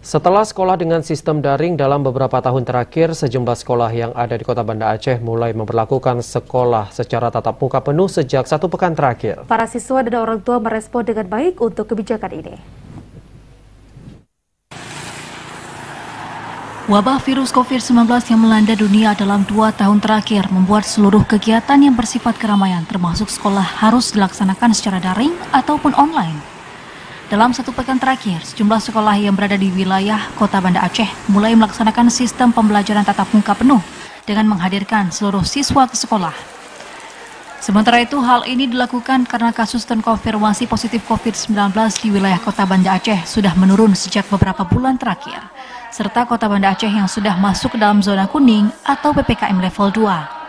Setelah sekolah dengan sistem daring dalam beberapa tahun terakhir, sejumlah sekolah yang ada di Kota Banda Aceh mulai memperlakukan sekolah secara tatap muka penuh sejak 1 pekan terakhir. Para siswa dan orang tua merespon dengan baik untuk kebijakan ini. Wabah virus COVID-19 yang melanda dunia dalam 2 tahun terakhir membuat seluruh kegiatan yang bersifat keramaian termasuk sekolah harus dilaksanakan secara daring ataupun online. Dalam 1 pekan terakhir, sejumlah sekolah yang berada di wilayah Kota Banda Aceh mulai melaksanakan sistem pembelajaran tatap muka penuh dengan menghadirkan seluruh siswa ke sekolah. Sementara itu, hal ini dilakukan karena kasus terkonfirmasi positif COVID-19 di wilayah Kota Banda Aceh sudah menurun sejak beberapa bulan terakhir, serta Kota Banda Aceh yang sudah masuk ke dalam zona kuning atau PPKM level 2.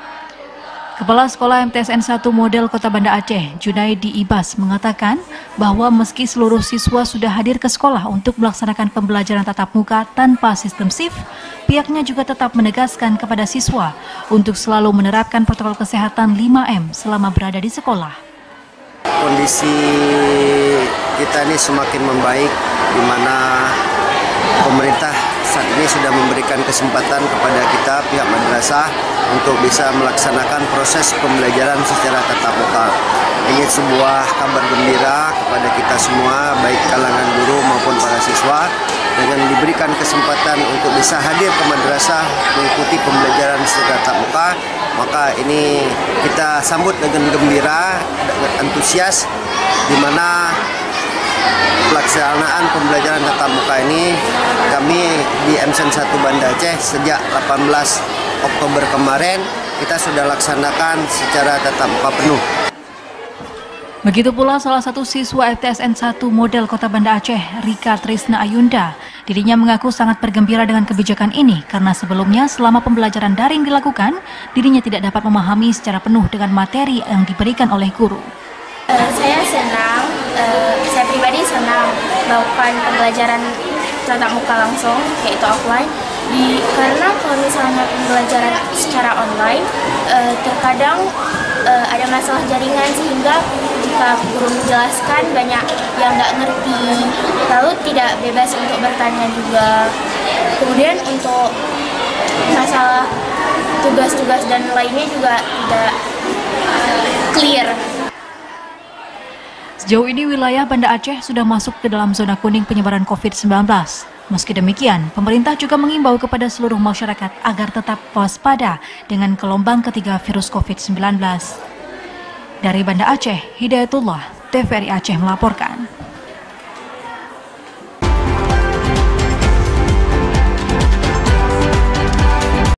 Kepala Sekolah MTSN 1 Model Kota Banda Aceh, Junaidi Ibas, mengatakan bahwa meski seluruh siswa sudah hadir ke sekolah untuk melaksanakan pembelajaran tatap muka tanpa sistem shift, pihaknya juga tetap menegaskan kepada siswa untuk selalu menerapkan protokol kesehatan 5M selama berada di sekolah. Kondisi kita ini semakin membaik, di mana pemerintah saat ini sudah memberikan kesempatan kepada kita pihak madrasah untuk bisa melaksanakan proses pembelajaran secara tatap muka. Ini sebuah kabar gembira kepada kita semua, baik kalangan guru maupun para siswa, dengan diberikan kesempatan untuk bisa hadir ke madrasah mengikuti pembelajaran secara tatap muka. Maka ini kita sambut dengan gembira, dengan antusias, di mana pelaksanaan pembelajaran tatap muka ini kami di MTSN 1 Banda Aceh sejak 18 Oktober kemarin kita sudah laksanakan secara tatap muka penuh. Begitu pula salah satu siswa MTSN 1 Model Kota Banda Aceh, Rika Trisna Ayunda. Dirinya mengaku sangat bergembira dengan kebijakan ini karena sebelumnya selama pembelajaran daring dilakukan, dirinya tidak dapat memahami secara penuh dengan materi yang diberikan oleh guru. Saya senang, saya pribadi senang melakukan pembelajaran tatap muka langsung, yaitu offline. Karena kalau misalnya pembelajaran secara online, terkadang ada masalah jaringan sehingga jika guru menjelaskan banyak yang nggak ngerti, lalu tidak bebas untuk bertanya juga. Kemudian untuk masalah tugas-tugas dan lainnya juga tidak clear. Sejauh ini wilayah Banda Aceh sudah masuk ke dalam zona kuning penyebaran COVID-19. Meski demikian, pemerintah juga mengimbau kepada seluruh masyarakat agar tetap waspada dengan gelombang ketiga virus COVID-19. Dari Banda Aceh, Hidayatullah, TVRI Aceh melaporkan.